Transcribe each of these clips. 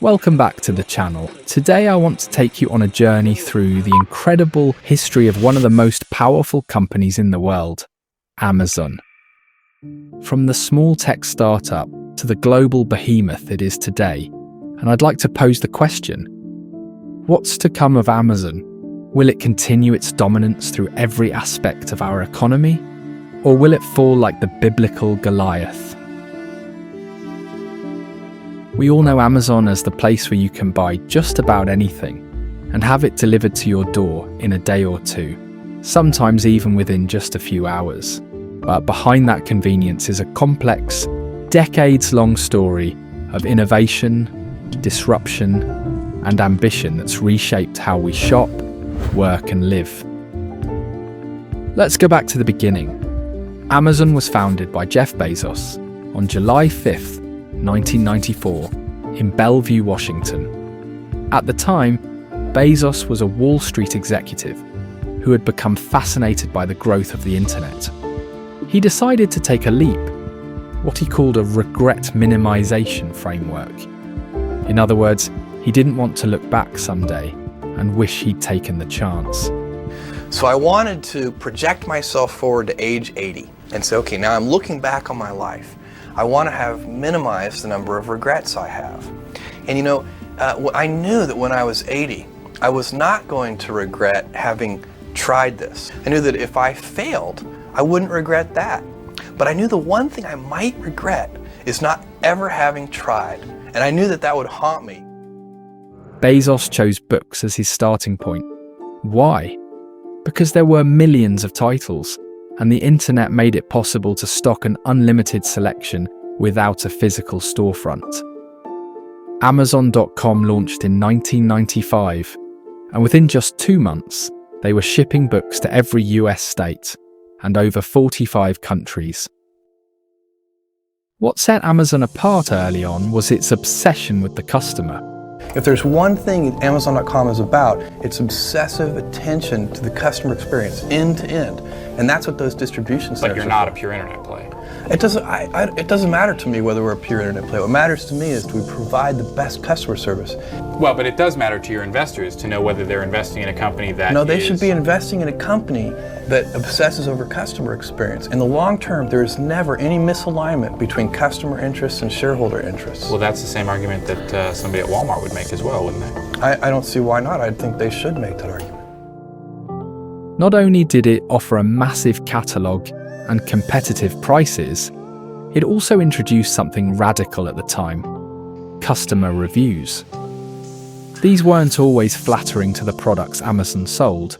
Welcome back to the channel. Today I want to take you on a journey through the incredible history of one of the most powerful companies in the world, Amazon. From the small tech startup to the global behemoth it is today, and I'd like to pose the question, what's to come of Amazon? Will it continue its dominance through every aspect of our economy? Or will it fall like the biblical Goliath? We all know Amazon as the place where you can buy just about anything and have it delivered to your door in a day or two, sometimes even within just a few hours. But behind that convenience is a complex, decades-long story of innovation, disruption, and ambition that's reshaped how we shop, work, and live. Let's go back to the beginning. Amazon was founded by Jeff Bezos on July 5th, 1994, in Bellevue, Washington. At the time, Bezos was a Wall Street executive who had become fascinated by the growth of the internet. He decided to take a leap, what he called a regret minimization framework. In other words, he didn't want to look back someday and wish he'd taken the chance. So I wanted to project myself forward to age 80 and say, okay, now I'm looking back on my life. I want to have minimized the number of regrets I have. And I knew that when I was 80, I was not going to regret having tried this. I knew that if I failed, I wouldn't regret that. But I knew the one thing I might regret is not ever having tried. And I knew that that would haunt me. Bezos chose books as his starting point. Why? Because there were millions of titles, and the internet made it possible to stock an unlimited selection without a physical storefront. Amazon.com launched in 1995, and within just 2 months, they were shipping books to every US state and over 45 countries. What set Amazon apart early on was its obsession with the customer. If there's one thing Amazon.com is about, it's obsessive attention to the customer experience, end to end. And that's what those distribution centers are. But you're not a pure internet play. It doesn't matter to me whether we're a pure internet play. What matters to me is do we provide the best customer service. Well, but it does matter to your investors to know whether they're investing in a company that No, they should be investing in a company that obsesses over customer experience. In the long term, there is never any misalignment between customer interests and shareholder interests. Well, that's the same argument that somebody at Walmart would make as well, wouldn't they? I don't see why not. I think they should make that argument. Not only did it offer a massive catalogue and competitive prices, it also introduced something radical at the time: customer reviews. These weren't always flattering to the products Amazon sold,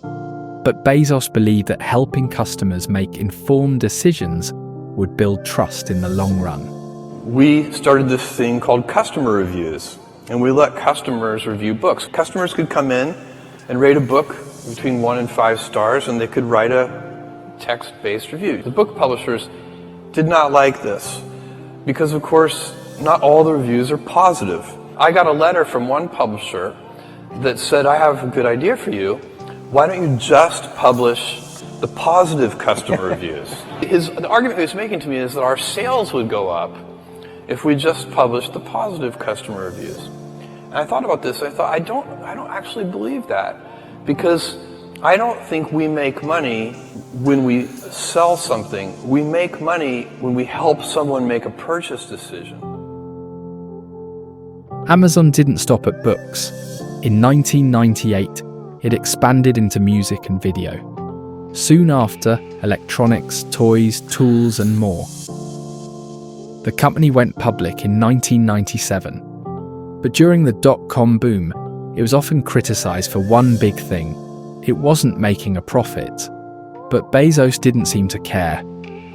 but Bezos believed that helping customers make informed decisions would build trust in the long run. We started this thing called customer reviews, and we let customers review books. Customers could come in and rate a book between 1 and 5 stars, and they could write a text-based review. The book publishers did not like this because, of course, not all the reviews are positive. I got a letter from one publisher that said, I have a good idea for you. Why don't you just publish the positive customer reviews? The argument he was making to me is that our sales would go up if we just published the positive customer reviews. And I thought about this, and I thought, I don't actually believe that, because I don't think we make money when we sell something. We make money when we help someone make a purchase decision. Amazon didn't stop at books. In 1998, it expanded into music and video. Soon after, electronics, toys, tools, and more. The company went public in 1997. But during the dot-com boom, it was often criticized for one big thing: it wasn't making a profit. But Bezos didn't seem to care.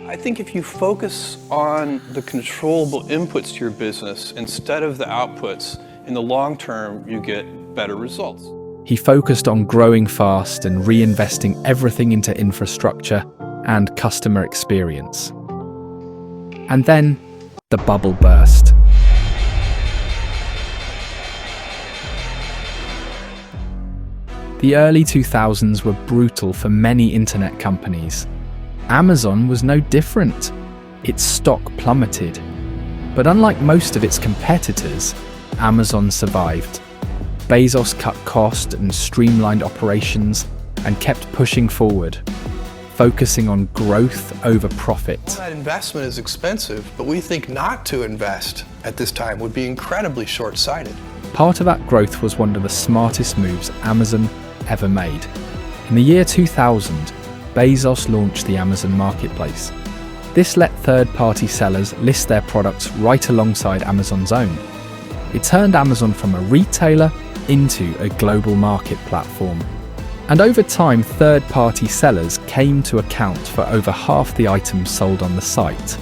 I think if you focus on the controllable inputs to your business instead of the outputs, in the long term, you get better results. He focused on growing fast and reinvesting everything into infrastructure and customer experience. And then, the bubble burst. The early 2000s were brutal for many internet companies. Amazon was no different. Its stock plummeted. But unlike most of its competitors, Amazon survived. Bezos cut costs and streamlined operations and kept pushing forward, focusing on growth over profit. That investment is expensive, but we think not to invest at this time would be incredibly short-sighted. Part of that growth was one of the smartest moves Amazon ever made. In the year 2000, Bezos launched the Amazon marketplace. This let third-party sellers list their products right alongside Amazon's own. It turned Amazon from a retailer into a global market platform. And over time, third-party sellers came to account for over half the items sold on the site.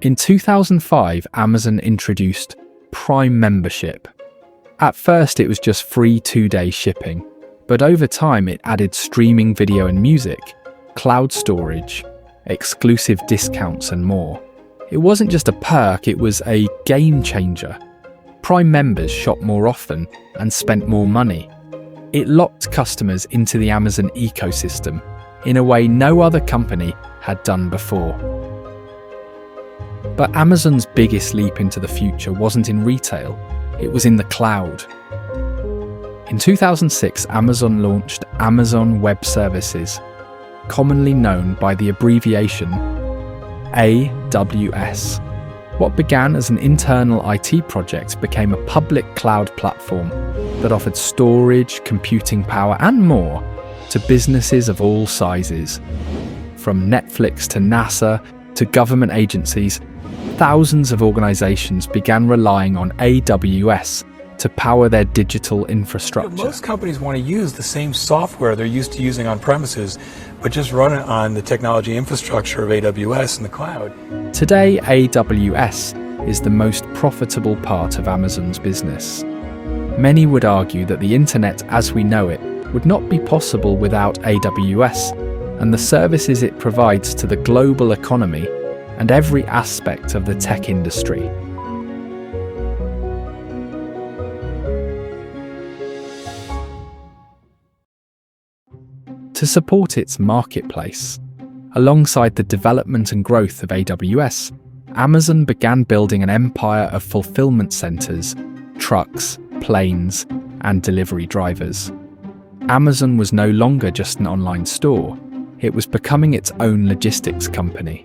In 2005, Amazon introduced Prime membership. At first, it was just free 2-day shipping, but over time it added streaming video and music, cloud storage, exclusive discounts and more. It wasn't just a perk, it was a game changer. Prime members shopped more often and spent more money. It locked customers into the Amazon ecosystem in a way no other company had done before. But Amazon's biggest leap into the future wasn't in retail, it was in the cloud. In 2006, Amazon launched Amazon Web Services, commonly known by the abbreviation AWS. What began as an internal IT project became a public cloud platform that offered storage, computing power, and more to businesses of all sizes. From Netflix to NASA to government agencies, thousands of organizations began relying on AWS to power their digital infrastructure. Most companies want to use the same software they're used to using on premises, but just run it on the technology infrastructure of AWS in the cloud. Today, AWS is the most profitable part of Amazon's business. Many would argue that the internet as we know it would not be possible without AWS and the services it provides to the global economy and every aspect of the tech industry. To support its marketplace, alongside the development and growth of AWS, Amazon began building an empire of fulfillment centers, trucks, planes, and delivery drivers. Amazon was no longer just an online store, it was becoming its own logistics company.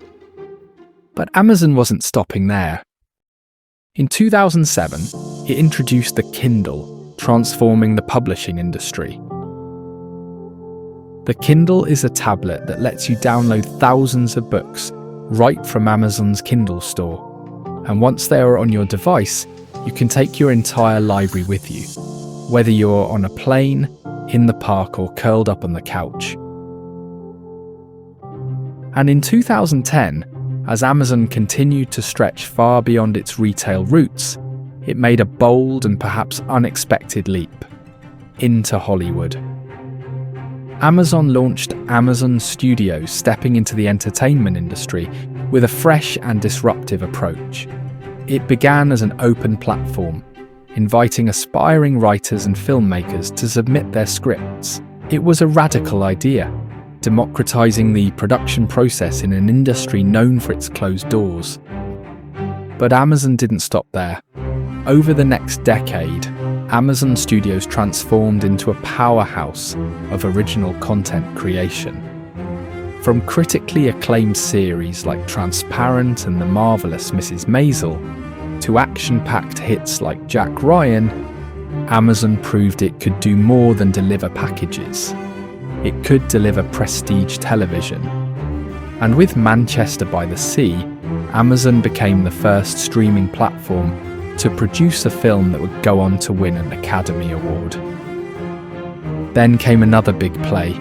But Amazon wasn't stopping there. In 2007, it introduced the Kindle, transforming the publishing industry. The Kindle is a tablet that lets you download thousands of books right from Amazon's Kindle store. And once they are on your device, you can take your entire library with you, whether you're on a plane, in the park, or curled up on the couch. And in 2010, as Amazon continued to stretch far beyond its retail roots, it made a bold and perhaps unexpected leap into Hollywood. Amazon launched Amazon Studios, stepping into the entertainment industry with a fresh and disruptive approach. It began as an open platform, inviting aspiring writers and filmmakers to submit their scripts. It was a radical idea, democratizing the production process in an industry known for its closed doors. But Amazon didn't stop there. Over the next decade, Amazon Studios transformed into a powerhouse of original content creation. From critically acclaimed series like Transparent and The Marvelous Mrs. Maisel, to action-packed hits like Jack Ryan, Amazon proved it could do more than deliver packages. It could deliver prestige television. And with Manchester by the Sea, Amazon became the first streaming platform to produce a film that would go on to win an Academy Award. Then came another big play.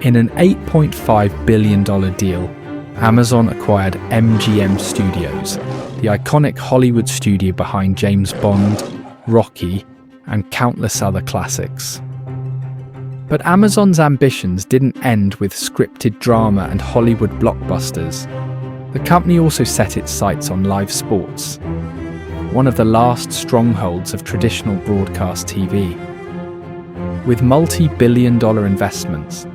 In an $8.5 billion deal, Amazon acquired MGM Studios, the iconic Hollywood studio behind James Bond, Rocky, and countless other classics. But Amazon's ambitions didn't end with scripted drama and Hollywood blockbusters. The company also set its sights on live sports, one of the last strongholds of traditional broadcast TV. With multi-billion-dollar investments,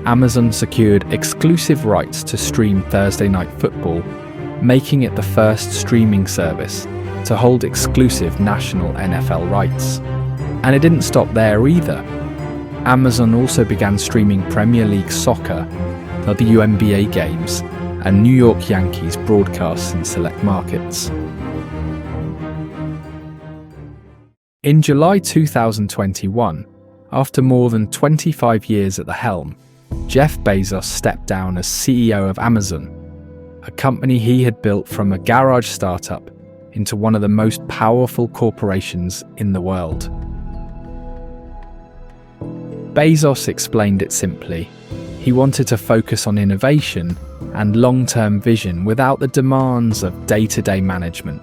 Amazon secured exclusive rights to stream Thursday Night Football, making it the first streaming service to hold exclusive national NFL rights. And it didn't stop there either. Amazon also began streaming Premier League soccer, WNBA games, and New York Yankees broadcasts in select markets. In July 2021, after more than 25 years at the helm, Jeff Bezos stepped down as CEO of Amazon, a company he had built from a garage startup into one of the most powerful corporations in the world. Bezos explained it simply. He wanted to focus on innovation and long-term vision without the demands of day-to-day management.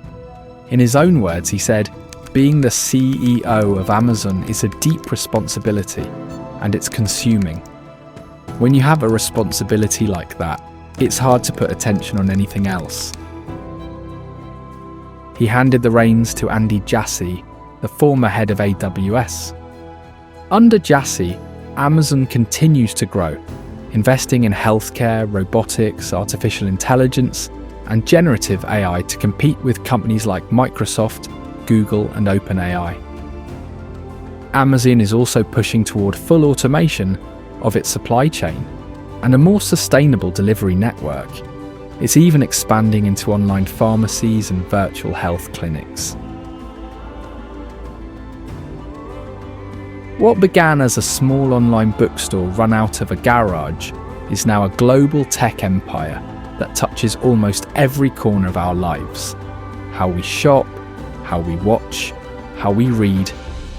In his own words, he said, "Being the CEO of Amazon is a deep responsibility, and it's consuming. When you have a responsibility like that, it's hard to put attention on anything else." He handed the reins to Andy Jassy, the former head of AWS. Under Jassy, Amazon continues to grow, investing in healthcare, robotics, artificial intelligence, and generative AI to compete with companies like Microsoft, Google, and OpenAI. Amazon is also pushing toward full automation of its supply chain and a more sustainable delivery network. It's even expanding into online pharmacies and virtual health clinics. What began as a small online bookstore run out of a garage is now a global tech empire that touches almost every corner of our lives. How we shop, how we watch, how we read,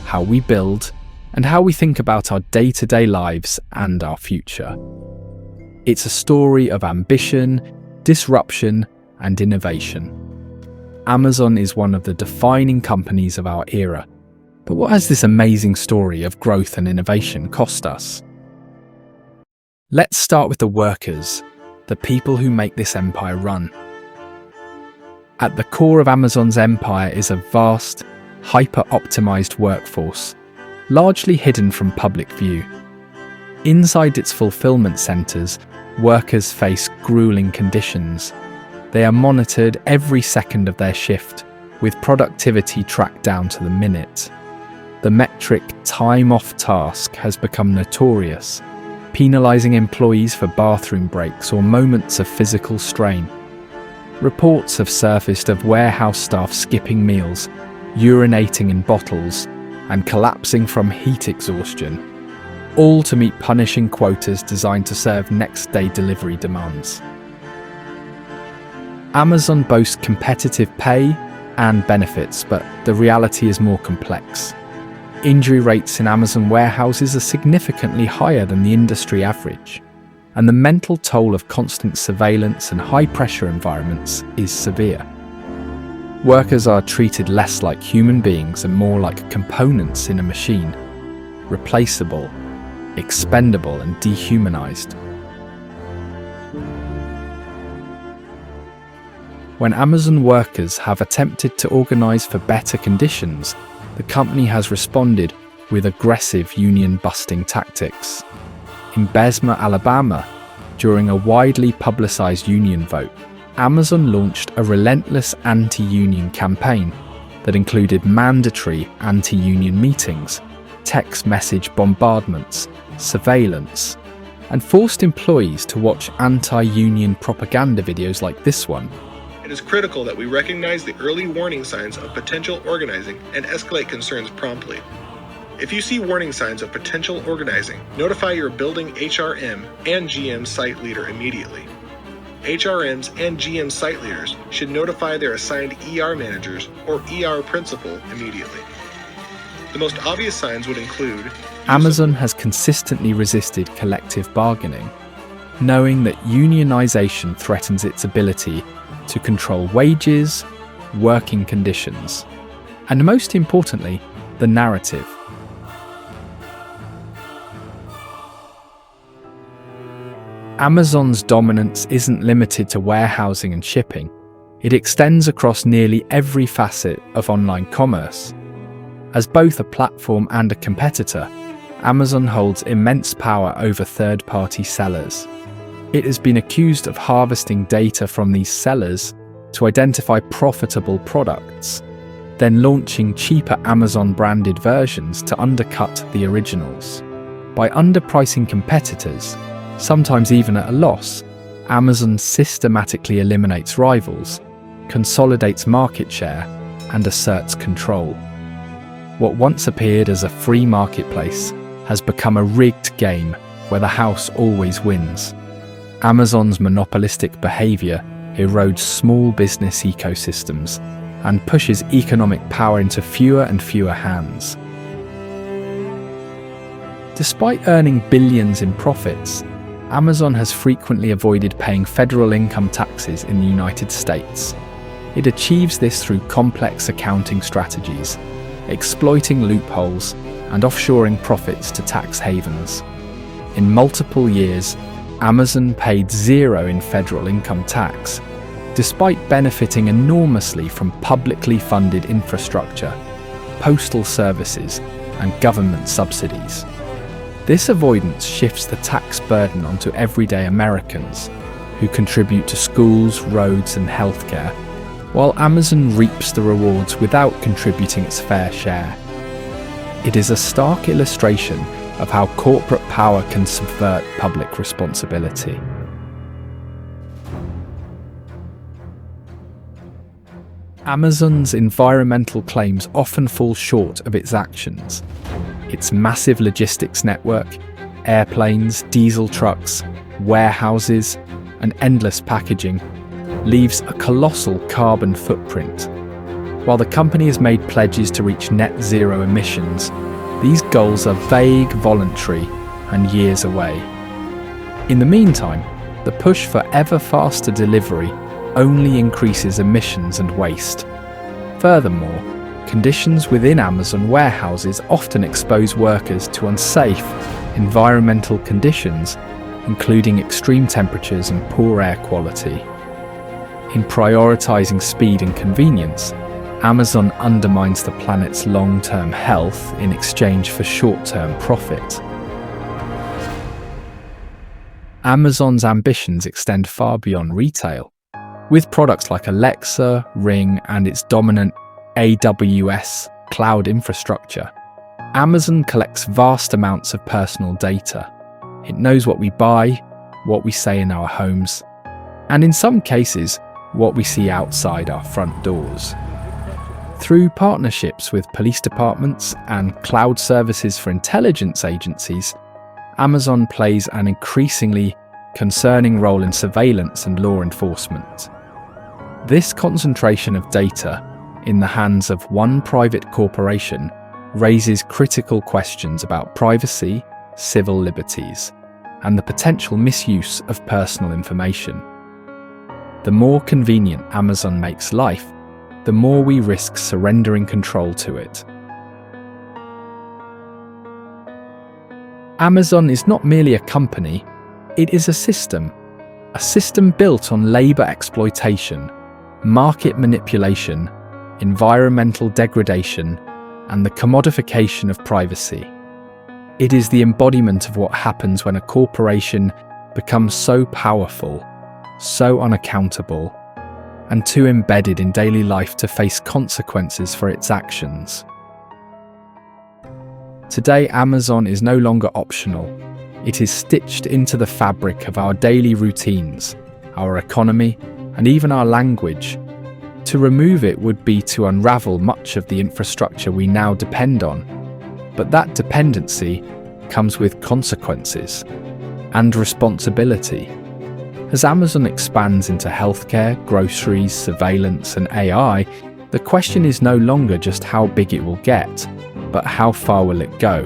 how we build, and how we think about our day-to-day lives and our future. It's a story of ambition, disruption, and innovation. Amazon is one of the defining companies of our era. But what has this amazing story of growth and innovation cost us? Let's start with the workers, the people who make this empire run. At the core of Amazon's empire is a vast, hyper-optimized workforce, largely hidden from public view. Inside its fulfillment centers, workers face grueling conditions. They are monitored every second of their shift, with productivity tracked down to the minute. The metric time off task has become notorious, penalizing employees for bathroom breaks or moments of physical strain. Reports have surfaced of warehouse staff skipping meals, urinating in bottles, and collapsing from heat exhaustion, all to meet punishing quotas designed to serve next-day delivery demands. Amazon boasts competitive pay and benefits, but the reality is more complex. Injury rates in Amazon warehouses are significantly higher than the industry average, and the mental toll of constant surveillance and high-pressure environments is severe. Workers are treated less like human beings and more like components in a machine, replaceable, expendable, and dehumanized. When Amazon workers have attempted to organize for better conditions, the company has responded with aggressive union-busting tactics. In Bessemer, Alabama, during a widely publicized union vote, Amazon launched a relentless anti-union campaign that included mandatory anti-union meetings, text message bombardments, surveillance, and forced employees to watch anti-union propaganda videos like this one. It is critical that we recognize the early warning signs of potential organizing and escalate concerns promptly. If you see warning signs of potential organizing, notify your building HRM and GM site leader immediately. HRMs and GM site leaders should notify their assigned ER managers or ER principal immediately. The most obvious signs would include Amazon has consistently resisted collective bargaining, knowing that unionization threatens its ability to control wages, working conditions, and most importantly, the narrative. Amazon's dominance isn't limited to warehousing and shipping. It extends across nearly every facet of online commerce. As both a platform and a competitor, Amazon holds immense power over third-party sellers. It has been accused of harvesting data from these sellers to identify profitable products, then launching cheaper Amazon-branded versions to undercut the originals. By underpricing competitors, sometimes even at a loss, Amazon systematically eliminates rivals, consolidates market share, and asserts control. What once appeared as a free marketplace has become a rigged game where the house always wins. Amazon's monopolistic behavior erodes small business ecosystems and pushes economic power into fewer and fewer hands. Despite earning billions in profits, Amazon has frequently avoided paying federal income taxes in the United States. It achieves this through complex accounting strategies, exploiting loopholes and offshoring profits to tax havens. In multiple years, Amazon paid zero in federal income tax, despite benefiting enormously from publicly funded infrastructure, postal services, and government subsidies. This avoidance shifts the tax burden onto everyday Americans, who contribute to schools, roads, and healthcare, while Amazon reaps the rewards without contributing its fair share. It is a stark illustration of how corporate power can subvert public responsibility. Amazon's environmental claims often fall short of its actions. Its massive logistics network, airplanes, diesel trucks, warehouses, and endless packaging leaves a colossal carbon footprint. While the company has made pledges to reach net zero emissions, these goals are vague, voluntary, and years away. In the meantime, the push for ever faster delivery only increases emissions and waste. Furthermore, conditions within Amazon warehouses often expose workers to unsafe environmental conditions, including extreme temperatures and poor air quality. In prioritizing speed and convenience, Amazon undermines the planet's long-term health in exchange for short-term profit. Amazon's ambitions extend far beyond retail. With products like Alexa, Ring, and its dominant AWS cloud infrastructure, Amazon collects vast amounts of personal data. It knows what we buy, what we say in our homes, and in some cases, what we see outside our front doors. Through partnerships with police departments and cloud services for intelligence agencies, Amazon plays an increasingly concerning role in surveillance and law enforcement. This concentration of data in the hands of one private corporation raises critical questions about privacy, civil liberties, and the potential misuse of personal information. The more convenient Amazon makes life, the more we risk surrendering control to it. Amazon is not merely a company, it is a system built on labor exploitation, market manipulation, environmental degradation, and the commodification of privacy. It is the embodiment of what happens when a corporation becomes so powerful, so unaccountable, and too embedded in daily life to face consequences for its actions. Today, Amazon is no longer optional. It is stitched into the fabric of our daily routines, our economy, and even our language. To remove it would be to unravel much of the infrastructure we now depend on. But that dependency comes with consequences and responsibility. As Amazon expands into healthcare, groceries, surveillance, and AI, the question is no longer just how big it will get, but how far will it go?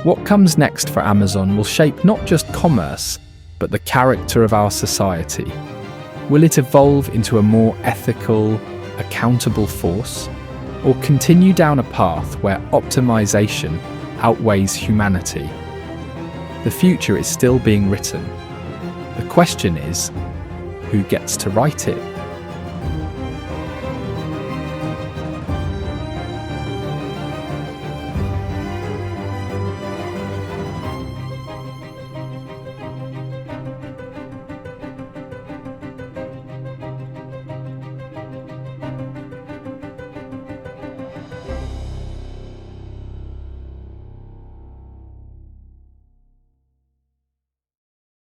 What comes next for Amazon will shape not just commerce, but the character of our society. Will it evolve into a more ethical, accountable force, or continue down a path where optimization outweighs humanity? The future is still being written. The question is, who gets to write it?